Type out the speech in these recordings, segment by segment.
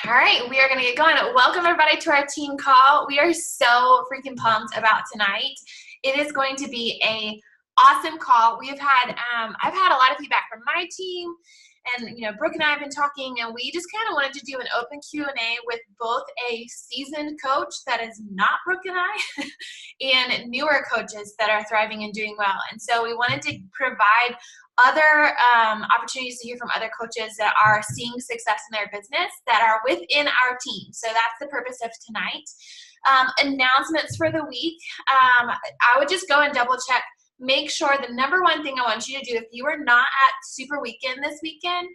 All right, we are going to get going. Welcome everybody to our team call. We are so freaking pumped about tonight. It is going to be a awesome call. I've had a lot of feedback from my team, and Brooke and I have been talking, and we just kind of wanted to do an open Q&A with both a seasoned coach that is not Brooke and I, and newer coaches that are thriving and doing well. And so we wanted to provide other opportunities to hear from other coaches that are seeing success in their business that are within our team. So that's the purpose of tonight. Announcements for the week. I would just go and double check. Make sure the number one thing I want you to do, if you are not at Super Weekend this weekend,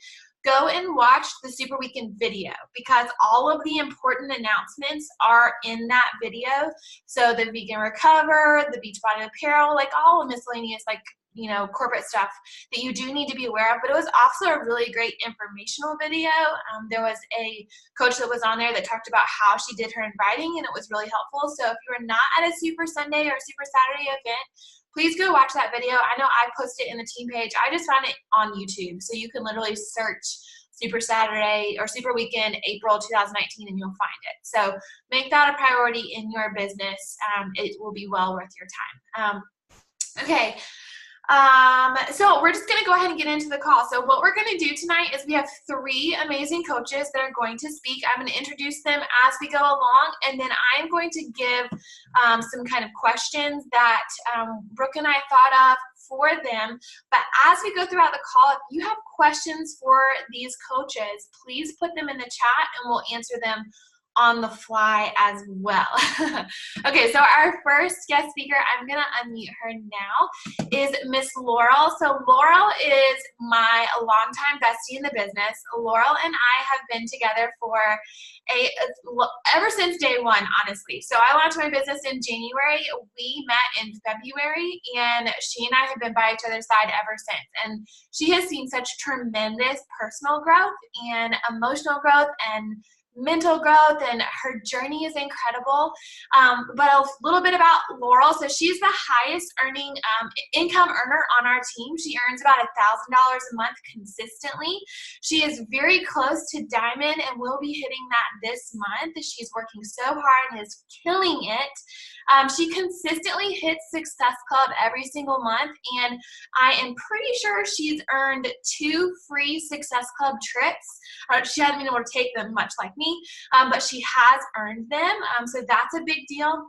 go and watch the Super Weekend video, because all of the important announcements are in that video. So the vegan recover, the Beachbody apparel, like all the miscellaneous corporate stuff that you do need to be aware of. But it was also a really great informational video. There was a coach that was on there that talked about how she did her inviting, and it was really helpful. So if you're not at a Super Sunday or Super Saturday event, please go watch that video. I know I posted it in the team page. I just found it on YouTube. So you can literally search Super Saturday or Super Weekend April 2019 and you'll find it. So make that a priority in your business. It will be well worth your time. Okay. So we're just going to go ahead and get into the call. So what we're going to do tonight is we have three amazing coaches that are going to speak. I'm going to introduce them as we go along, and then I'm going to give some kind of questions that Brooke and I thought of for them. But as we go throughout the call, if you have questions for these coaches, please put them in the chat and we'll answer them on the fly as well. Okay, so our first guest speaker, I'm gonna unmute her now, is Miss Laurel. So Laurel is my longtime bestie in the business. Laurel and I have been together for ever since day one, honestly. So I launched my business in January. We met in February, and she and I have been by each other's side ever since. And she has seen such tremendous personal growth and emotional growth and mental growth, and her journey is incredible. But a little bit about Laurel. So she's the highest earning income earner on our team. She earns about $1,000 a month consistently. She is very close to Diamond and will be hitting that this month. She's working so hard and is killing it. She consistently hits Success Club every single month, and I am pretty sure she's earned 2 free Success Club trips. She hasn't been able to take them, much like me, but she has earned them, so that's a big deal.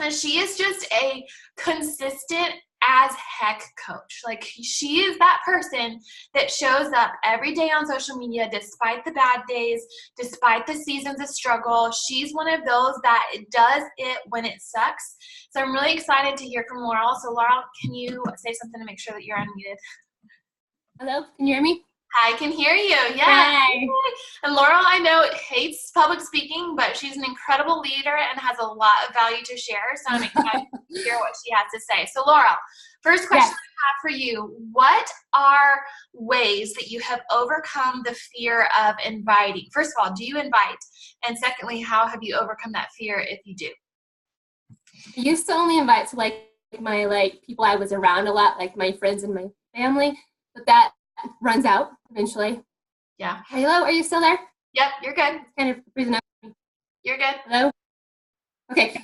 And she is just a consistent as heck coach. Like, she is that person that shows up every day on social media despite the bad days, despite the seasons of struggle. She's one of those that does it when it sucks. So I'm really excited to hear from Laurel. So Laurel, can you say something to make sure that you're unmuted? Hello, can you hear me? I can hear you, yeah. Hi. And Laurel, I know, hates public speaking, but she's an incredible leader and has a lot of value to share, so I'm excited to hear what she has to say. So Laurel, first question I have for you, what are ways that you have overcome the fear of inviting? First of all, do you invite? And secondly, how have you overcome that fear if you do? I used to only invite to my people I was around a lot, like my friends and my family, but that runs out eventually. Yeah. Hello, are you still there? Yep, you're good. It's kind of freezing up. You're good. Hello? Okay.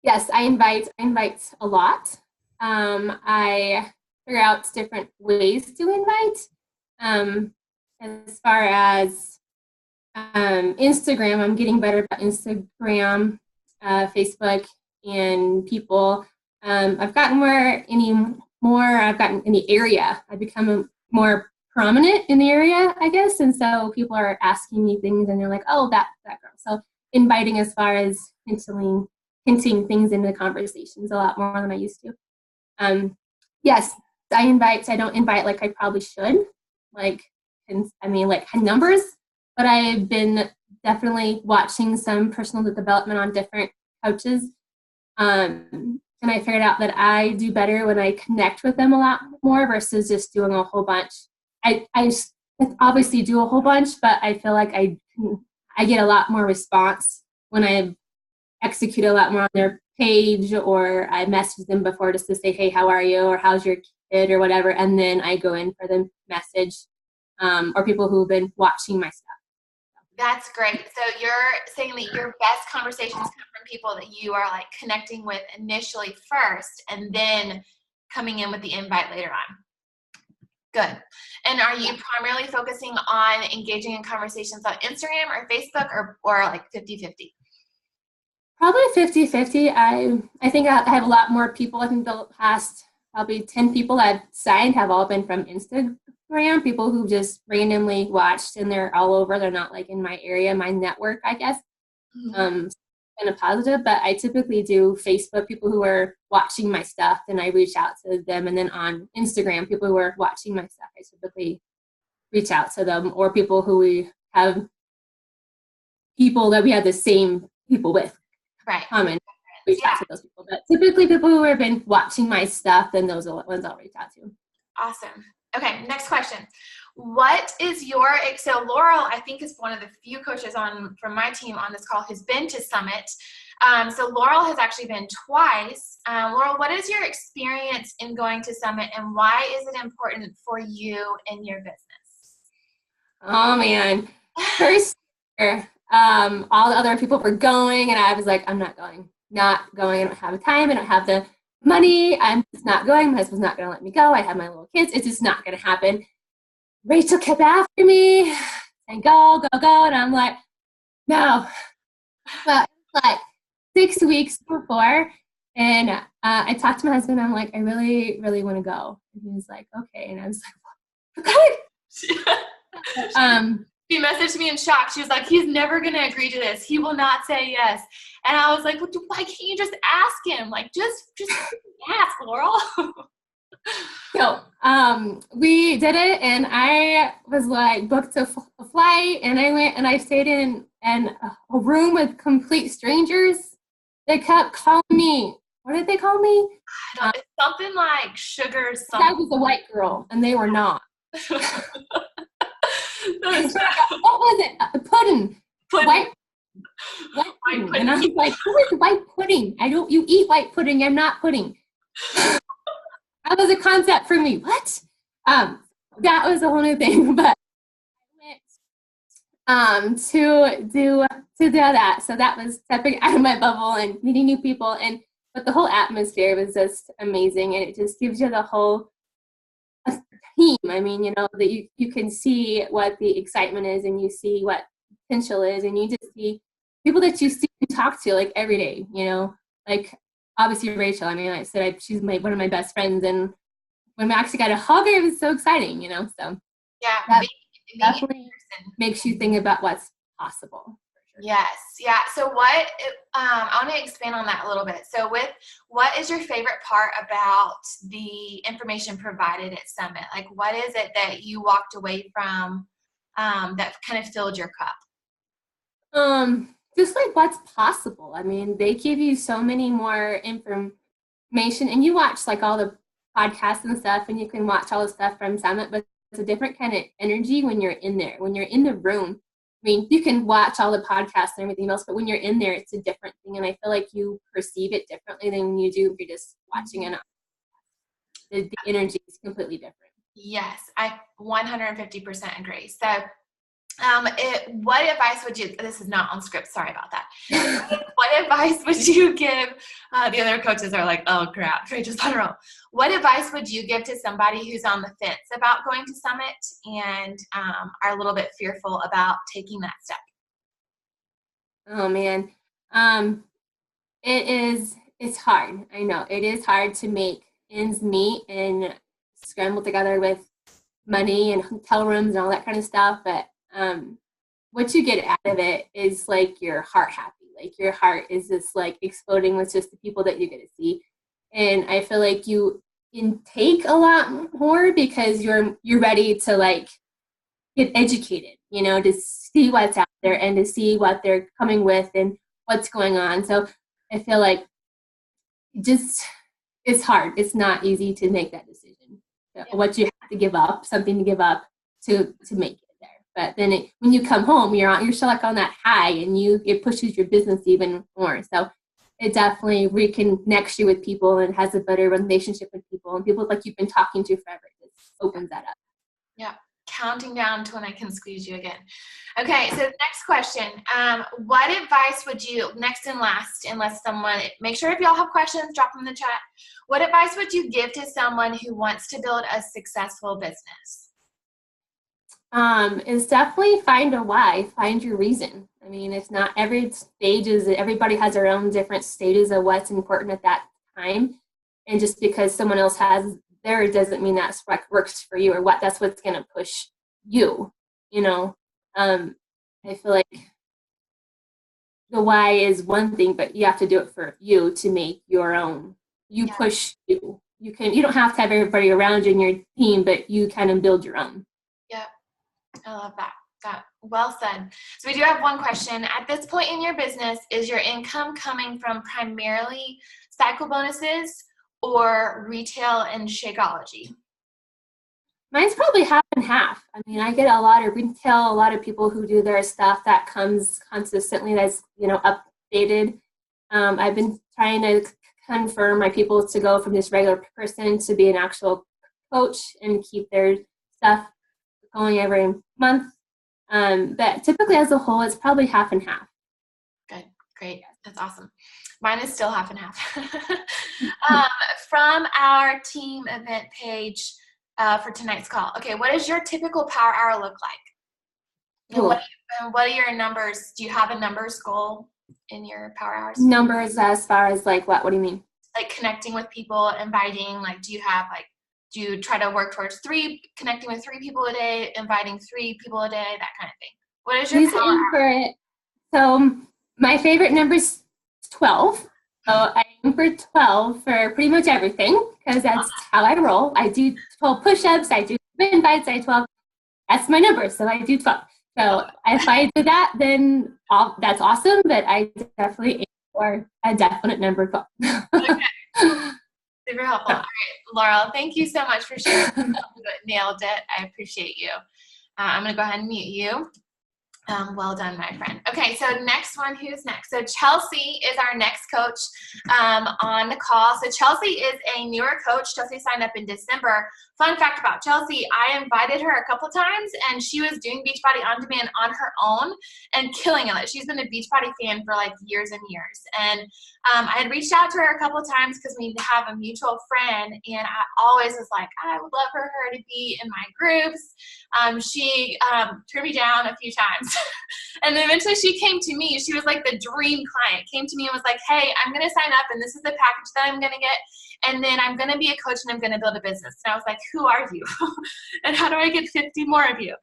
Yes, I invite a lot. I figure out different ways to invite. As far as Instagram, I'm getting better about Instagram, Facebook, and people. I've gotten I've gotten in the area. I've become more prominent in the area, I guess, and so people are asking me things, and they're like, "Oh, that girl." So inviting, as far as hinting things into conversations, a lot more than I used to. Yes, I invite. I don't invite like I probably should, like numbers, but I've been definitely watching some personal development on different coaches. And I figured out that I do better when I connect with them a lot more versus just doing a whole bunch. I obviously do a whole bunch, but I feel like I get a lot more response when I execute a lot more on their page, or I message them before just to say, hey, how are you? Or how's your kid? Or whatever. And then I go in for the message, or people who've been watching my stuff. That's great. So you're saying that your best conversations come from people that you are like connecting with initially first and then coming in with the invite later on. Good. And are you primarily focusing on engaging in conversations on Instagram or Facebook or like 50-50? Probably 50-50. I think I have a lot more people. I think the past probably 10 people I've signed have all been from Instagram, people who just randomly watched and they're all over. They're not like in my area, my network, I guess. Kind of positive, but I typically do Facebook, people who are watching my stuff, and I reach out to them. And then on Instagram, people who are watching my stuff, I typically reach out to them, or people who we have people that we have the same people with. Right. Common. Reach out to those people. But typically people who have been watching my stuff, then those are the ones I'll reach out to. Awesome. Okay, next question. What is your, so Laurel, I think, is one of the few coaches from my team on this call who's been to Summit. So Laurel has actually been twice. Laurel, what is your experience in going to Summit, and why is it important for you in your business? Oh man. First year, all the other people were going, and I was like, I'm not going. Not going. I don't have the time. I don't have the money. I'm just not going. My husband's not going to let me go. I have my little kids. It's just not going to happen. Rachel kept after me and go. And I'm like, no. But like 6 weeks before, and I talked to my husband. I'm like, I really, really want to go. And he was like, okay. And I was like, okay. She messaged me in shock. She was like, he's never going to agree to this. He will not say yes. And I was like, well, why can't you just ask him? Like, just ask, Laurel. So we did it, and I was like booked a flight, and I went and I stayed in a room with complete strangers. They kept calling me. What did they call me? It's something like sugar something. I was a white girl, and they were not. What was it? Pudding. White pudding. And I was like, who is white pudding? You eat white pudding. I'm not pudding. That was a concept for me. What? That was a whole new thing. But I went to do that. So that was stepping out of my bubble and meeting new people. But the whole atmosphere was just amazing, and it just gives you the whole team. I mean, that you can see what the excitement is, and you see what potential is, and you just see people that you see and talk to like every day, like obviously Rachel. I mean, I said she's one of my best friends, and when we actually got to hug her, it was so exciting, so yeah, that definitely makes you think about what's possible. Yes. Yeah. So I want to expand on that a little bit. So what is your favorite part about the information provided at Summit? Like, what is it that you walked away from that kind of filled your cup? Just like what's possible. I mean, they give you so many more information, and you watch like all the podcasts and stuff, and you can watch all the stuff from Summit, but it's a different kind of energy when you're in there, when you're in the room. I mean, you can watch all the podcasts and everything else, but when you're in there, it's a different thing. And I feel like you perceive it differently than when you do if you're just watching it. The energy is completely different. Yes, I 150% agree. So what advice would you, this is not on script, sorry about that. What advice would you give, the other coaches are like, oh crap, Rachel's on her own. What advice would you give to somebody who's on the fence about going to Summit and are a little bit fearful about taking that step? Oh man, it's hard. I know it is hard to make ends meet and scramble together with money and hotel rooms and all that kind of stuff, but what you get out of it is like your heart happy. Like your heart is just like exploding with just the people that you get to see. And I feel like you intake a lot more because you're ready to like get educated, to see what's out there and to see what they're coming with and what's going on. So I feel like it's hard. It's not easy to make that decision. So what you have to give up, something to give up to make it. But then when you come home, you're still like on that high, and it pushes your business even more. So it definitely reconnects you with people and has a better relationship with people, and people like you've been talking to forever. It opens that up. Yeah, counting down to when I can squeeze you again. Okay, so next question. What advice would you, next and last, unless someone, make sure if y'all have questions, drop them in the chat. What advice would you give to someone who wants to build a successful business? Is definitely find a why, find your reason. I mean, it's not every stages, everybody has their own different stages of what's important at that time. And just because someone else has theirs doesn't mean that's what works for you or what that's what's going to push you, you know. I feel like the why is one thing, but you have to do it for you to make your own. You push you. You don't have to have everybody around you in your team, but you kind of build your own. Yeah. I love that. Well said. So we do have one question. At this point in your business, is your income coming from primarily cycle bonuses or retail and Shakeology? Mine's probably half and half. I mean, I get a lot of retail, a lot of people who do their stuff that comes consistently that's, updated. I've been trying to confirm my people to go from just regular person to be an actual coach and keep their stuff going every month. But typically as a whole, it's probably half and half. Good. Great. That's awesome. Mine is still half and half. From our team event page for tonight's call. Okay, what does your typical power hour look like? Cool. And what are your numbers? Do you have a numbers goal in your power hours? Numbers as far as like what? What do you mean? Like connecting with people, inviting, like do you try to work towards connecting with 3 people a day, inviting 3 people a day, that kind of thing? What is your power hour? So my favorite number is 12. So I aim for 12 for pretty much everything because that's how I roll. I do 12 push-ups, I do invites, I 12. That's my number, so I do 12. So if I do that, then that's awesome, but I definitely aim for a definite number 12. Okay. Super helpful. All right, Laurel, thank you so much for sharing. You nailed it. I appreciate you. I'm going to go ahead and mute you. Well done, my friend. Okay, so next one, who's next? So Chelsea is our next coach on the call. So Chelsea is a newer coach. Chelsea signed up in December. Fun fact about Chelsea, I invited her a couple times, and she was doing Beachbody On Demand on her own and killing it. She's been a Beachbody fan for like years and years. And I had reached out to her a couple times because we have a mutual friend, and I always was like, I would love for her to be in my groups. She turned me down a few times. And then eventually she came to me. She was like the dream client. Came to me and was like, hey, I'm going to sign up, and this is the package that I'm going to get. And then I'm going to be a coach, and I'm going to build a business. And I was like, who are you? And how do I get 50 more of you?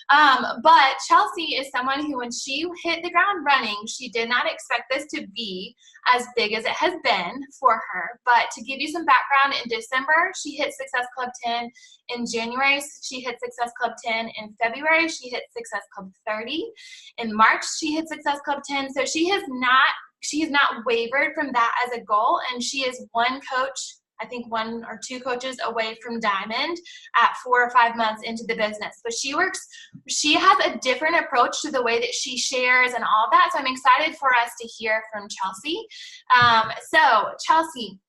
But Chelsea is someone who, when she hit the ground running, she did not expect this to be as big as it has been for her. But to give you some background, in December, she hit Success Club 10. In January, she hit Success Club 10. In February, she hit Success Club 30. In March, she hit Success Club 10. So she has not wavered from that as a goal, and she is one coach, I think 1 or 2 coaches away from Diamond at 4 or 5 months into the business. But she has a different approach to the way that she shares and all of that. So I'm excited for us to hear from Chelsea. So Chelsea,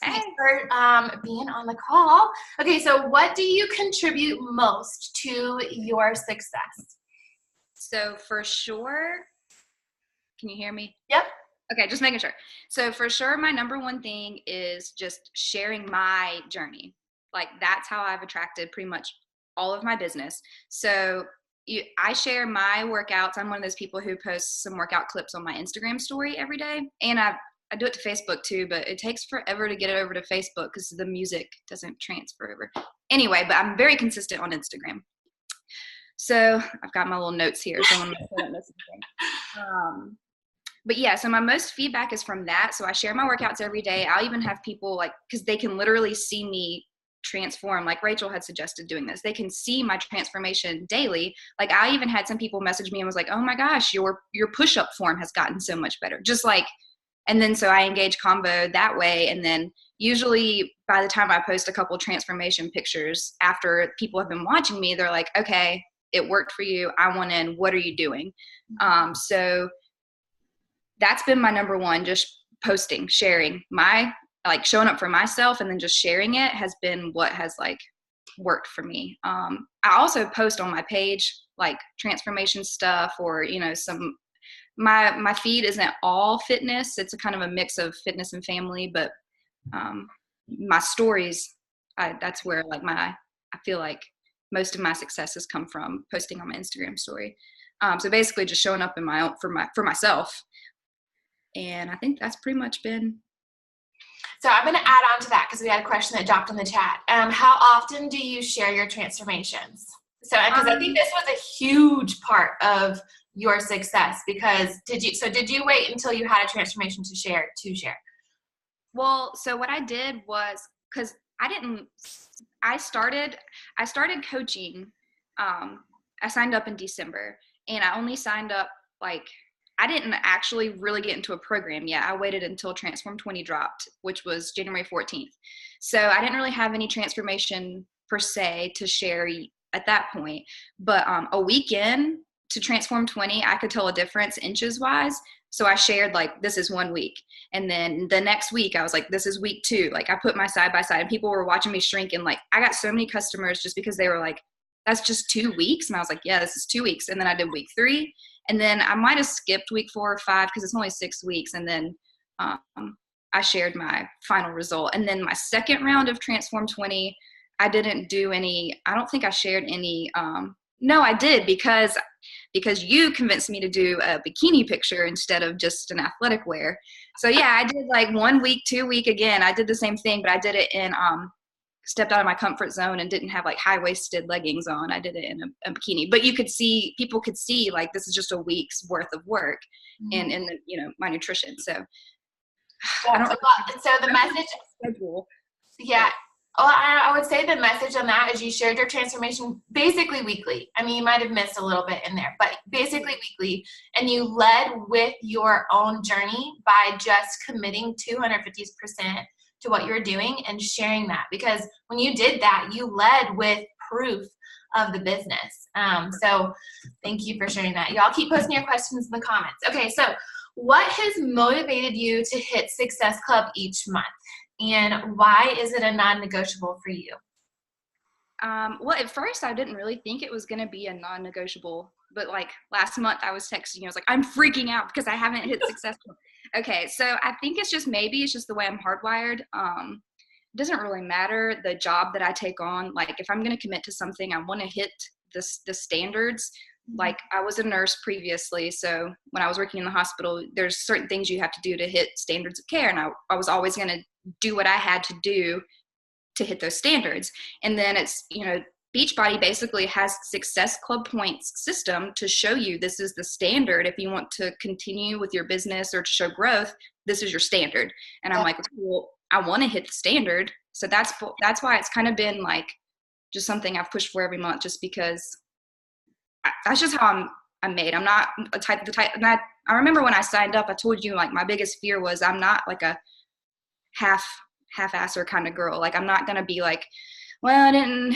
thanks for being on the call. Okay, so what do you contribute most to your success? So for sure, can you hear me? Yep. Okay, just making sure. So for sure, my number one thing is just sharing my journey. Like that's how I've attracted pretty much all of my business. So I share my workouts. I'm one of those people who posts some workout clips on my Instagram story every day. And I do it to Facebook too, but it takes forever to get it over to Facebook because the music doesn't transfer over. Anyway, but I'm very consistent on Instagram. So I've got my little notes here. So I'm going to but yeah, so my most feedback is from that. So I share my workouts every day. I'll even have people like, because they can literally see me transform, like Rachel had suggested doing this. They can see my transformation daily. Like I even had some people message me and was like, oh my gosh, your push-up form has gotten so much better. Just like, and then so I engage convo that way. And then usually by the time I post a couple transformation pictures after people have been watching me, they're like, okay, it worked for you. I want in. What are you doing? So that's been my number one, just posting, sharing like showing up for myself and then just sharing it has been what has like worked for me. I also post on my page like transformation stuff, or, you know, my feed isn't all fitness. It's a kind of a mix of fitness and family, but my stories, that's where like I feel like most of my successes come from posting on my Instagram story. So basically just showing up in my own, for myself. And I think that's pretty much been. So I'm going to add on to that because we had a question that dropped in the chat. How often do you share your transformations? So, because I think this was a huge part of your success, because did you wait until you had a transformation to share? Well, so what I did was, because I started coaching. I signed up in December, and I only signed up, like, I didn't actually really get into a program yet. I waited until Transform 20 dropped, which was January 14th. So I didn't really have any transformation per se to share at that point. But a week in to Transform 20, I could tell a difference inches wise. So I shared, like, this is 1 week. And then the next week I was like, this is week 2. Like, I put my side by side, and people were watching me shrink. And like, I got so many customers just because they were like, that's just 2 weeks. And I was like, yeah, this is 2 weeks. And then I did week 3. And then I might have skipped week 4 or 5 because it's only 6 weeks. And then I shared my final result. And then my second round of Transform 20, I didn't do any, I don't think I shared any. No, I did, because you convinced me to do a bikini picture instead of just an athletic wear. So yeah, I did like 1 week, 2 week again. I did the same thing, but I did it in stepped out of my comfort zone and didn't have like high-waisted leggings on. I did it in a bikini, but people could see like this is just a week's worth of work in the, you know, my nutrition. So I don't. So the message. Schedule. Yeah. Well, I would say the message on that is you shared your transformation basically weekly. I mean, you might have missed a little bit in there, but basically weekly. And you led with your own journey by just committing 250% to what you're doing and sharing that. Because when you did that, you led with proof of the business. So thank you for sharing that. Y'all keep posting your questions in the comments. Okay, so what has motivated you to hit Success Club each month? And why is it a non-negotiable for you? Well, at first I didn't really think it was going to be a non-negotiable, but like last month I was texting you, I was like, I'm freaking out because I haven't hit Success Club. Okay, so I think it's just the way I'm hardwired. It doesn't really matter the job that I take on. Like, if I'm going to commit to something, I want to hit the standards. Like, I was a nurse previously, so when I was working in the hospital, there's certain things you have to do to hit standards of care, and I was always going to do what I had to do to hit those standards. And then it's, you know, Beachbody basically has Success Club points system to show you this is the standard. If you want to continue with your business or to show growth, this is your standard. And I'm like, well, I want to hit the standard. So that's why it's kind of been like just something I've pushed for every month, just because that's just how I'm made. I'm not the type. And I remember when I signed up, I told you, like, my biggest fear was I'm not like a half-asser kind of girl. Like, I'm not going to be like, well, I didn't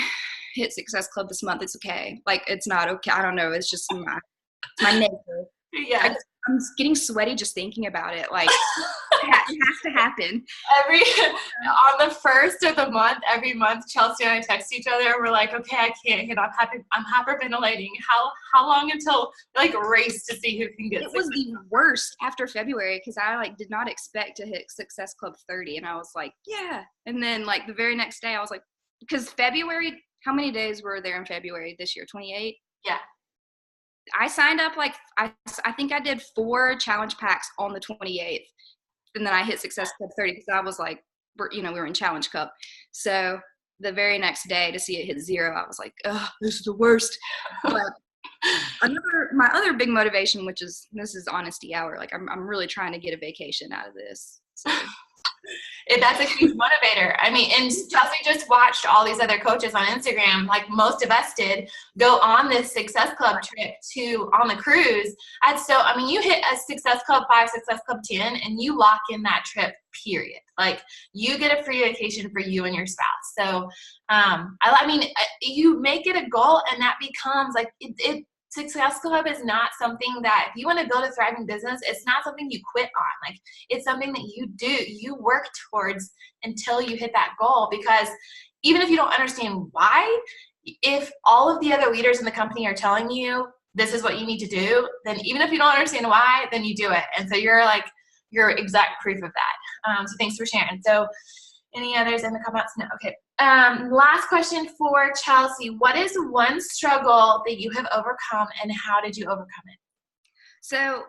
hit Success Club this month. It's okay. Like, it's not okay. I don't know. It's just my nature. Yeah. I'm getting sweaty just thinking about it. Like, it has to happen. On the first of the month, every month, Chelsea and I text each other. We're like, okay, I can't hit. I'm hyperventilating. How long until, like, race to see who can get? It was the worst after February, because I like did not expect to hit Success Club 30, and I was like, yeah. And then like the very next day, I was like, because February, how many days were there in February this year? 28. Yeah. I signed up, like, I think I did 4 challenge packs on the 28th, and then I hit Success Club 30 because I was like, we were in Challenge Cup. So the very next day to see it hit 0, I was like, oh, this is the worst. But my other big motivation, this is honesty hour. Like, I'm really trying to get a vacation out of this. So. That's a huge motivator. I mean, and Chelsea just watched all these other coaches on Instagram, like most of us did, go on this Success Club trip on the cruise. And so, I mean, you hit a Success Club 5, Success Club 10, and you lock in that trip, period. Like, you get a free vacation for you and your spouse. So, I mean, you make it a goal, and that becomes like, Success Club is not something that, if you want to build a thriving business, it's not something you quit on. Like, it's something that you work towards until you hit that goal. Because even if you don't understand why, if all of the other leaders in the company are telling you this is what you need to do, then even if you don't understand why, then you do it. And so you're exact proof of that. So thanks for sharing. So any others in the comments? No. Okay. Last question for Chelsea. What is one struggle that you have overcome, and how did you overcome it? So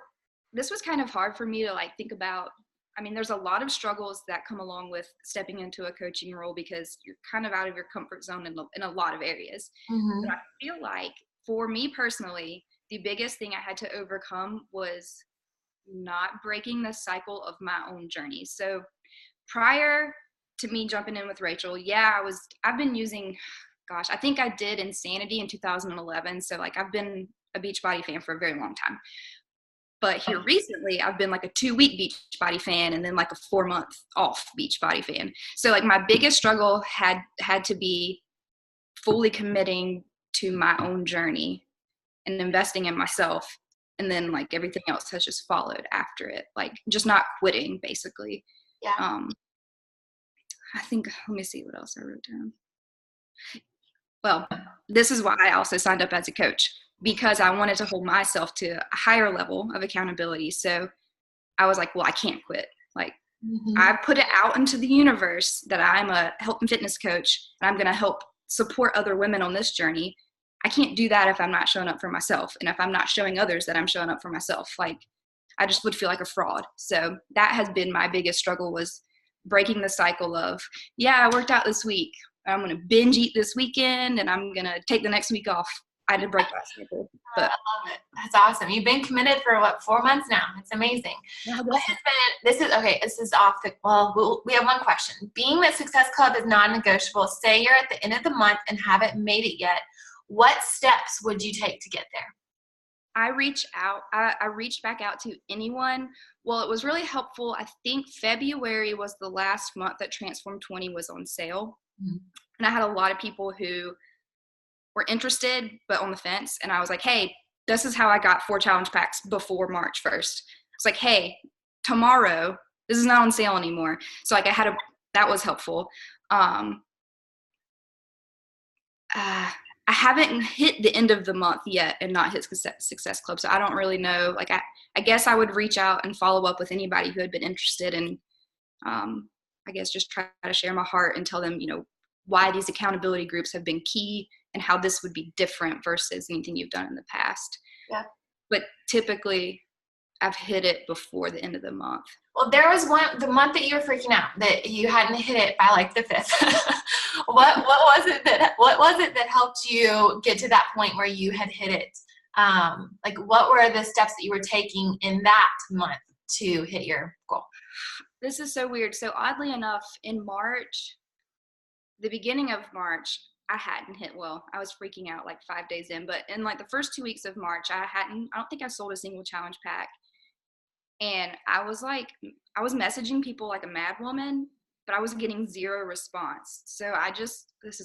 this was kind of hard for me to like think about. I mean, there's a lot of struggles that come along with stepping into a coaching role because you're kind of out of your comfort zone in a lot of areas. Mm-hmm. But I feel like for me personally, the biggest thing I had to overcome was not breaking the cycle of my own journey. So prior to me jumping in with Rachel, I've been using, gosh, I think I did Insanity in 2011. So like I've been a Beachbody fan for a very long time. But here recently, I've been like a 2-week Beachbody fan and then like a 4-month off Beachbody fan. So like my biggest struggle had to be fully committing to my own journey and investing in myself. And then like everything else has just followed after it, like just not quitting basically. Yeah. I think, let me see what else I wrote down. Well, this is why I also signed up as a coach, because I wanted to hold myself to a higher level of accountability. So I was like, well, I can't quit. Like I put it out into the universe that I'm a health and fitness coach and I'm going to help support other women on this journey. I can't do that if I'm not showing up for myself. And if I'm not showing others that I'm showing up for myself, like I just would feel like a fraud. So that has been my biggest struggle, was breaking the cycle of, I worked out this week. I'm going to binge eat this weekend and I'm going to take the next week off. I did break that cycle. But I love it. That's awesome. You've been committed for 4 months now. It's amazing. This is off the, we have one question. Being that Success Club is non-negotiable, say you're at the end of the month and haven't made it yet, what steps would you take to get there? I reached back out to anyone. Well, it was really helpful. I think February was the last month that Transform 20 was on sale. Mm-hmm. And I had a lot of people who were interested, but on the fence. And I was like, hey, this is how I got 4 challenge packs before March 1st. It's like, hey, tomorrow, this is not on sale anymore. So like that was helpful. I haven't hit the end of the month yet and not hit Success Club. So I don't really know. Like, I guess I would reach out and follow up with anybody who had been interested, and I guess just try to share my heart and tell them, why these accountability groups have been key and how this would be different versus anything you've done in the past. Yeah. But typically I've hit it before the end of the month. Well, there was the month that you were freaking out that you hadn't hit it by like the 5th. What was it that helped you get to that point where you had hit it? Like what were the steps that you were taking in that month to hit your goal? This is so weird. So oddly enough, in March, the beginning of March, I hadn't hit, I was freaking out like 5 days in, but in like the first 2 weeks of March, I don't think I sold a single challenge pack. And I was messaging people like a mad woman, but I was getting 0 response. So this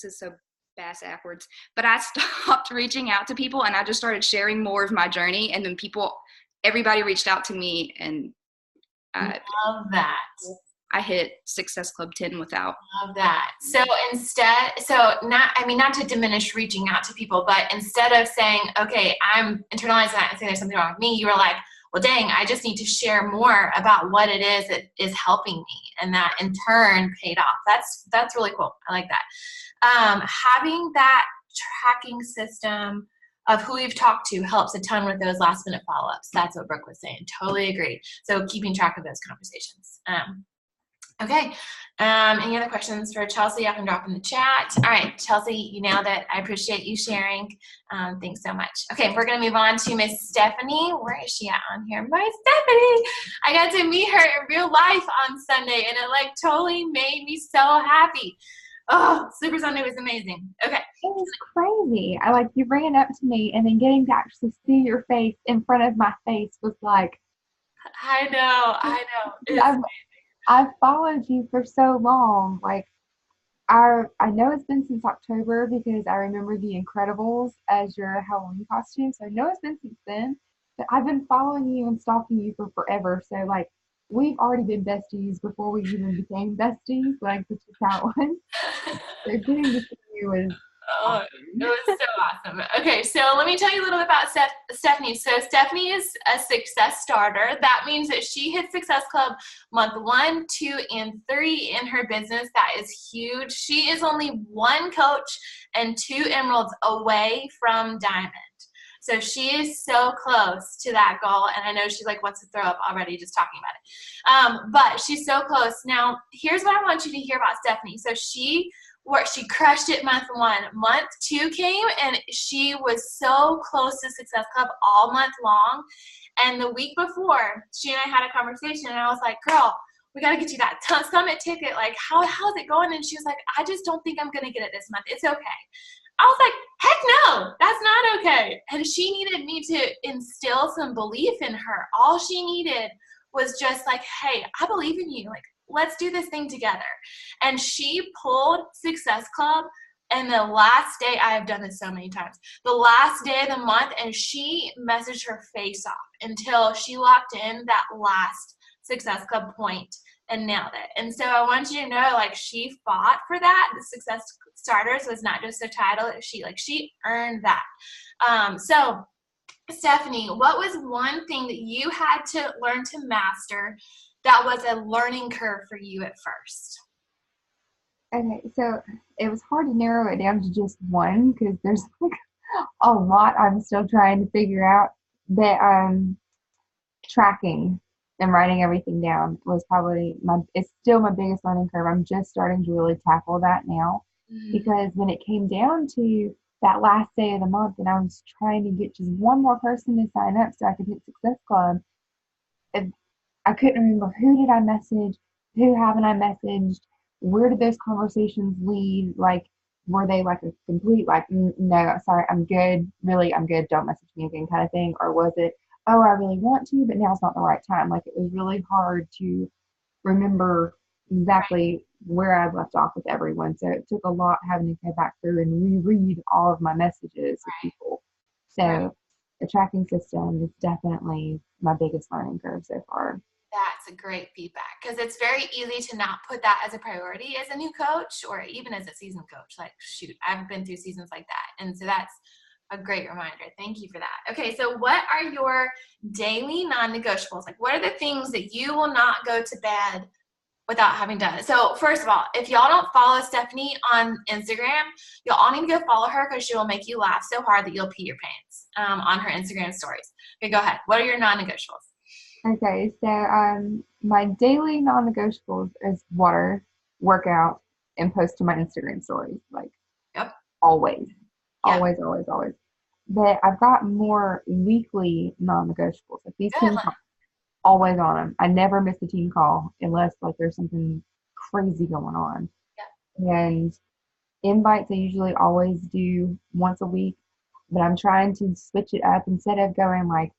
is so backwards, but I stopped reaching out to people and I just started sharing more of my journey. And then everybody reached out to me, and I love that. I hit Success Club 10 without. Love that. So not to diminish reaching out to people, but instead of saying, okay, I'm internalizing that and saying there's something wrong with me, you were like, well, dang, I just need to share more about what it is that is helping me. And that in turn paid off. That's really cool. I like that. Having that tracking system of who you've talked to helps a ton with those last minute follow-ups. That's what Brooke was saying. Totally agree. So keeping track of those conversations. Okay. Any other questions for Chelsea? I can drop in the chat. All right, Chelsea, you nailed it. I appreciate you sharing. Thanks so much. Okay, we're going to move on to Miss Stephanie. Where is she at on here? My Stephanie. I got to meet her in real life on Sunday, and it totally made me so happy. Oh, Super Sunday was amazing. Okay. It was crazy. You ran up to me, and then getting to actually see your face in front of my face was like. I know. I've followed you for so long. I know it's been since October because I remember The Incredibles as your Halloween costume. So I know it's been since then, but I've been following you and stalking you for forever. So we've already been besties before we even became besties. This is how it was. So getting to see you was Oh, it was so awesome. Okay, so let me tell you a little bit about Stephanie. So Stephanie is a success starter. That means that she hit Success Club month 1, 2, and 3 in her business. That is huge. She is only 1 coach and 2 emeralds away from diamond. So she is so close to that goal, and I know she like wants to throw up already just talking about it. But she's so close. Now, here's what I want you to hear about Stephanie. So she crushed it month 1. Month 2 came, and she was so close to Success Club all month long. And the week before, she and I had a conversation, and I was like, girl, we got to get you that summit ticket. Like, how's it going? And she was like, I just don't think I'm going to get it this month. It's okay. I was like, heck no, that's not okay. And she needed me to instill some belief in her. All she needed was just like, hey, I believe in you. Like, let's do this thing together. And she pulled Success Club. And the last day, I have done this so many times, the last day of the month, and she messaged her face off until she locked in that last Success Club point and nailed it. And so I want you to know, like, she fought for that. The Success Starters was not just a title. She earned that. So Stephanie, what was one thing that you had to learn to master that was a learning curve for you at first? Okay, so it was hard to narrow it down to just one because there's like a lot I'm still trying to figure out. But tracking and writing everything down was probably it's still my biggest learning curve. I'm just starting to really tackle that now because when it came down to that last day of the month and I was trying to get just one more person to sign up so I could hit Success Club, I couldn't remember who did I message, who haven't I messaged, where did those conversations lead? Like, were they like a complete, like, no, sorry, I'm good, really, I'm good, don't message me again kind of thing? Or was it, oh, I really want to, but now's not the right time? Like, it was really hard to remember exactly where I left off with everyone. So it took a lot having to go back through and reread all of my messages with people. So the tracking system is definitely my biggest learning curve so far. That's a great feedback because it's very easy to not put that as a priority as a new coach or even as a seasoned coach. Like, shoot, I've been through seasons like that. And so that's a great reminder. Thank you for that. Okay, so what are your daily non-negotiables? Like, what are the things that you will not go to bed without having done it? So first of all, if y'all don't follow Stephanie on Instagram, you'll all need to go follow her because she will make you laugh so hard that you'll pee your pants on her Instagram stories. Okay, go ahead. What are your non-negotiables? Okay, so my daily non-negotiables is water, workout, and post to my Instagram stories. Like, always. Always. But I've got more weekly non-negotiables. Like these team calls, always on them. I never miss a team call unless like there's something crazy going on. And invites I usually always do once a week, but I'm trying to switch it up instead of going like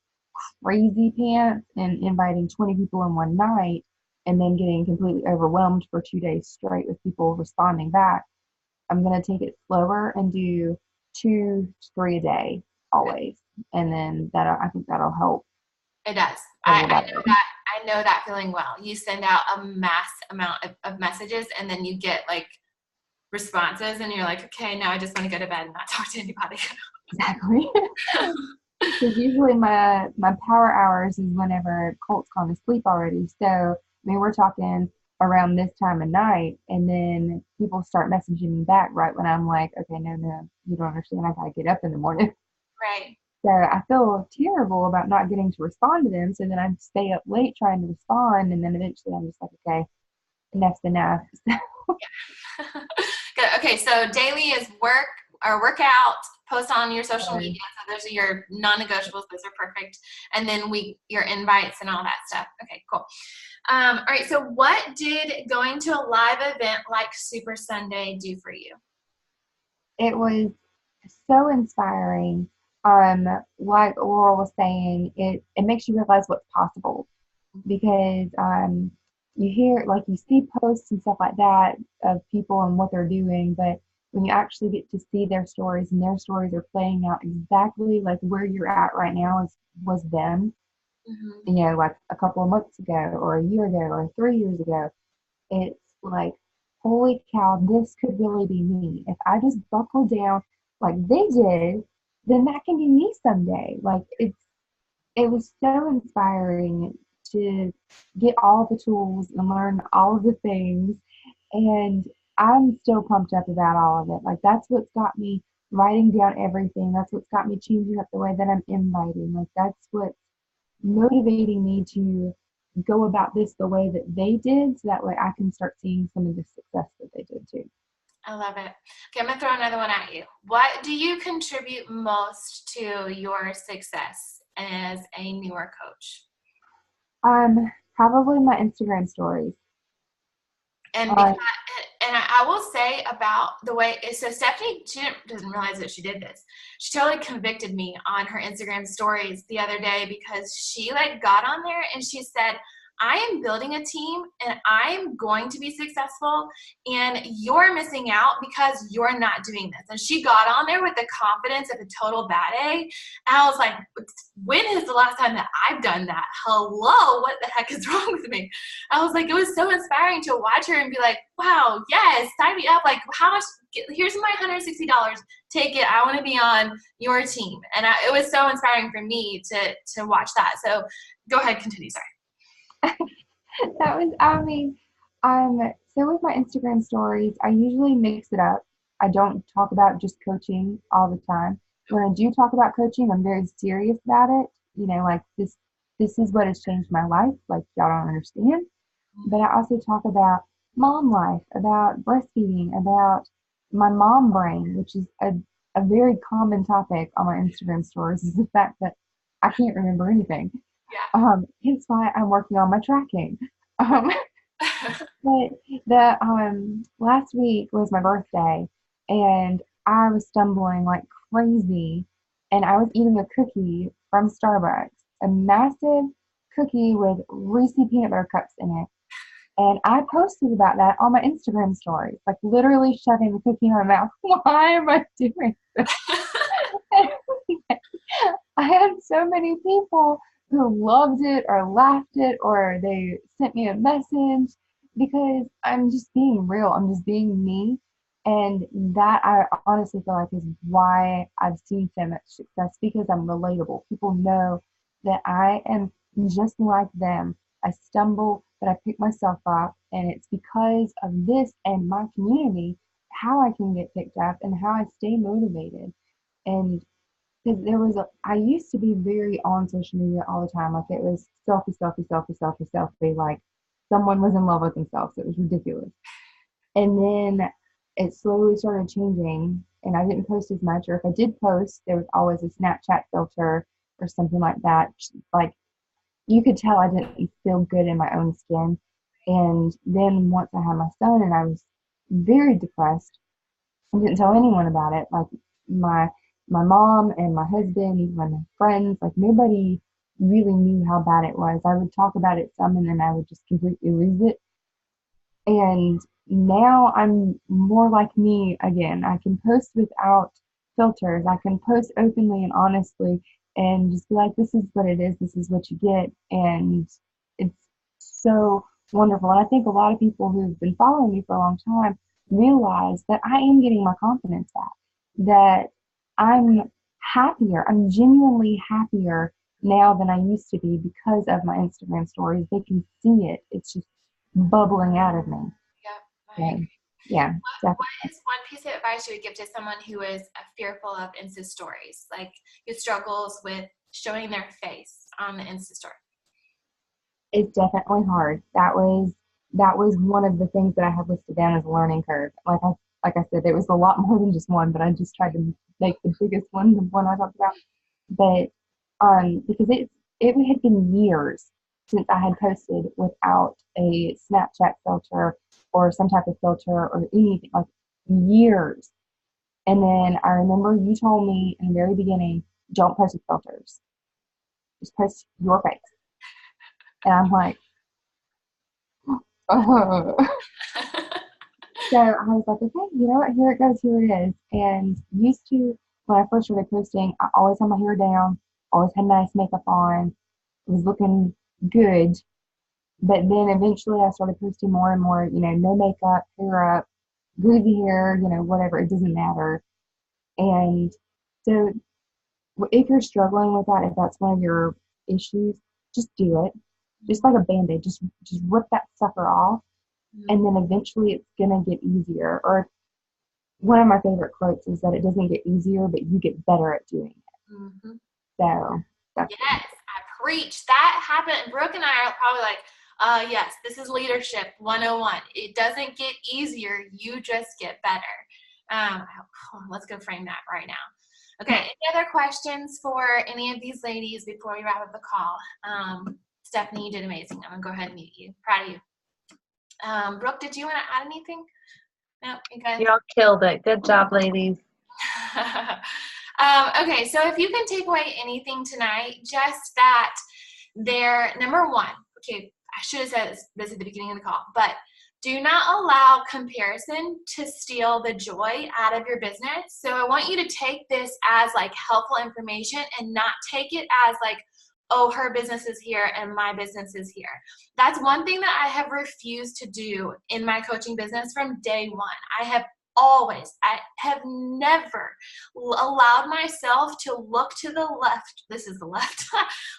crazy pants and inviting 20 people in one night and then getting completely overwhelmed for 2 days straight with people responding back. I'm going to take it slower and do 2 to 3 a day always. And then I think that'll help. It does. I know that feeling well. You send out a mass amount of messages and then you get like responses and you're like, okay, now I just want to go to bed and not talk to anybody. Exactly. Because usually my power hours is whenever Colt's gone to sleep already. So, I mean, we're talking around this time of night, and then people start messaging me back right when I'm like, okay, no, you don't understand. I gotta get up in the morning. Right. So I feel terrible about not getting to respond to them. So then I stay up late trying to respond, and then eventually I'm just like, okay, enough's enough. Good. Okay, so daily is workout, post on your social media. So those are your non-negotiables. Those are perfect. And then your invites and all that stuff. Okay, cool. All right, so what did going to a live event like Super Sunday do for you? It was so inspiring. Like Laurel was saying, it makes you realize what's possible because you see posts and stuff like that of people and what they're doing, but when you actually get to see their stories and their stories are playing out exactly like where you're at right now was them, like a couple of months ago or a year ago or 3 years ago, it's like, holy cow, this could really be me. If I just buckle down like they did, then that can be me someday. Like it was so inspiring to get all the tools and learn all of the things. And I'm still pumped up about all of it. Like that's what's got me writing down everything. That's what's got me changing up the way that I'm inviting. Like that's what's motivating me to go about this the way that they did so that way I can start seeing some of the success that they did too. I love it. Okay, I'm gonna throw another one at you. What do you contribute most to your success as a newer coach? Probably my Instagram stories. And because, and I will say about the way, so Stephanie, doesn't realize that she did this. She totally convicted me on her Instagram stories the other day because she like got on there and she said, I am building a team and I'm going to be successful and you're missing out because you're not doing this. And she got on there with the confidence of a total bad A. And I was like, when is the last time that I've done that? Hello, what the heck is wrong with me? I was like, it was so inspiring to watch her and be like, wow, yes, sign me up. Like, how much? Here's my $160. Take it. I want to be on your team. And it was so inspiring for me to watch that. So go ahead, continue. Sorry. That was, so with my Instagram stories, I usually mix it up. I don't talk about just coaching all the time. When I do talk about coaching, I'm very serious about it. You know, like this is what has changed my life. Like y'all don't understand. But I also talk about mom life, about breastfeeding, about my mom brain, which is a very common topic on my Instagram stories, is the fact that I can't remember anything. Yeah. Hence why I'm working on my tracking. But the last week was my birthday, and I was stumbling like crazy, and I was eating a cookie from Starbucks, a massive cookie with Reese's peanut butter cups in it. And I posted about that on my Instagram stories, like literally shoving the cookie in my mouth. Why am I doing this? I had so many people who loved it or laughed it or they sent me a message because I'm just being real. I'm just being me. And that I honestly feel like is why I've seen so much success because I'm relatable. People know that I am just like them. I stumble, but I pick myself up. And it's because of this and my community how I can get picked up and how I stay motivated. And because I used to be very on social media all the time. Like it was selfie, selfie, selfie, selfie, selfie. Like someone was in love with themselves. It was ridiculous. And then it slowly started changing and I didn't post as much. Or if I did post, there was always a Snapchat filter or something like that. Like you could tell I didn't feel good in my own skin. And then once I had my son and I was very depressed, I didn't tell anyone about it. Like my my mom and my husband, even my friends, like nobody really knew how bad it was. I would talk about it some and then I would just completely lose it. And now I'm more like me again. I can post without filters. I can post openly and honestly and just be like, this is what it is. This is what you get. And it's so wonderful. And I think a lot of people who've been following me for a long time realize that I am getting my confidence back, that I'm happier. I'm genuinely happier now than I used to be because of my Instagram stories. They can see it. It's just bubbling out of me. Yeah. And, yeah. What is one piece of advice you would give to someone who is fearful of Insta stories, like who struggles with showing their face on the Insta story? It's definitely hard. That was one of the things that I had listed down as a learning curve. Like I said, it was a lot more than just one, but I just tried to make the biggest one the one I talked about. But because it had been years since I had posted without a Snapchat filter or some type of filter or anything, like years. And then I remember you told me in the very beginning, don't post with filters. Just post your face. And I'm like, oh. So I was like, okay, you know what? Here it goes. Here it is. And used to, when I first started posting, I always had my hair down, always had nice makeup on, was looking good. But then eventually I started posting more and more, no makeup, hair up, greasy hair, whatever, it doesn't matter. And so if you're struggling with that, if that's one of your issues, just do it. Just like a band-aid, just rip that sucker off, and then eventually it's gonna get easier. Or one of my favorite quotes is that it doesn't get easier, but you get better at doing it. Mm-hmm. So that's yes, I preach. That happened. Brooke and I are probably like, yes, this is leadership 101. It doesn't get easier. You just get better. Let's go frame that right now. Okay, any other questions for any of these ladies before we wrap up the call? Stephanie, you did amazing. I'm going to go ahead and mute you. Proud of you. Brooke, did you want to add anything? No, you good? Y'all killed it. Good job, ladies. Okay, so if you can take away anything tonight, just that number one, okay, I should have said this at the beginning of the call, but do not allow comparison to steal the joy out of your business. So I want you to take this as like helpful information and not take it as like, oh, her business is here and my business is here. That's one thing that I have refused to do in my coaching business from day one. I have never allowed myself to look to the left. This is the left.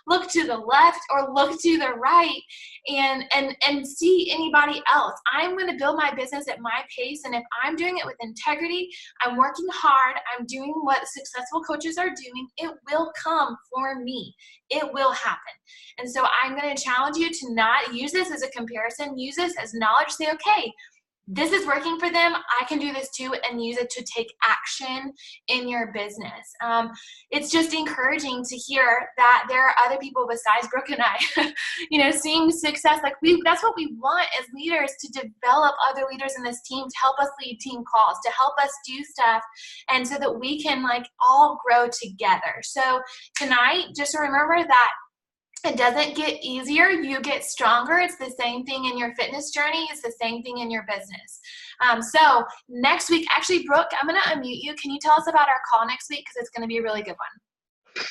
Look to the left or look to the right and see anybody else. I'm going to build my business at my pace. And if I'm doing it with integrity, I'm working hard, I'm doing what successful coaches are doing, it will come for me. It will happen. And so I'm going to challenge you to not use this as a comparison. Use this as knowledge. Say, okay, this is working for them. I can do this too, and use it to take action in your business. It's just encouraging to hear that there are other people besides Brooke and I, seeing success. Like that's what we want as leaders, to develop other leaders in this team, to help us lead team calls, to help us do stuff, and so that we can like all grow together. So tonight, just remember that it doesn't get easier, you get stronger. It's the same thing in your fitness journey. It's the same thing in your business. So next week, actually, Brooke, I'm going to unmute you. Can you tell us about our call next week? Because it's going to be a really good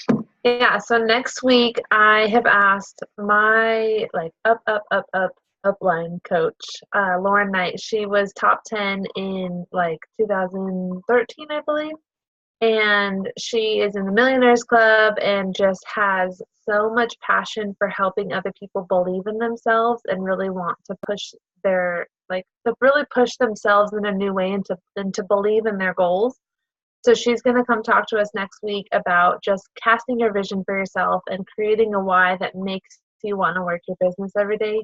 one. Yeah, so next week I have asked my upline coach, Lauren Knight. She was top 10 in 2013, I believe. And she is in the Millionaires Club and just has so much passion for helping other people believe in themselves and really want to push push themselves in a new way and to believe in their goals. So she's going to come talk to us next week about just casting your vision for yourself and creating a why that makes you want to work your business every day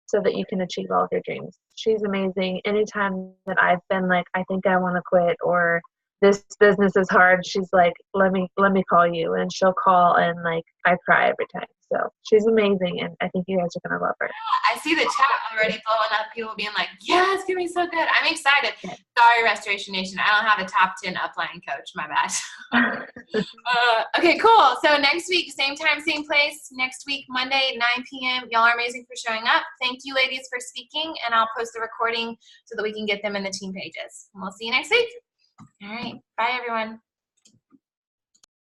so that you can achieve all of your dreams. She's amazing. Anytime that I've been like, I think I want to quit, or this business is hard, she's like, let me call you, and she'll call, and I cry every time. So she's amazing, and I think you guys are gonna love her. I see the chat already blowing up, people being like, yeah, it's gonna be so good. I'm excited. Sorry, Restoration Nation, I don't have a top 10 upline coach, my bad. Okay, cool. So next week, same time, same place. Next week, Monday, 9 p.m. Y'all are amazing for showing up. Thank you, ladies, for speaking, and I'll post the recording so that we can get them in the team pages. And we'll see you next week. All right. Bye, everyone.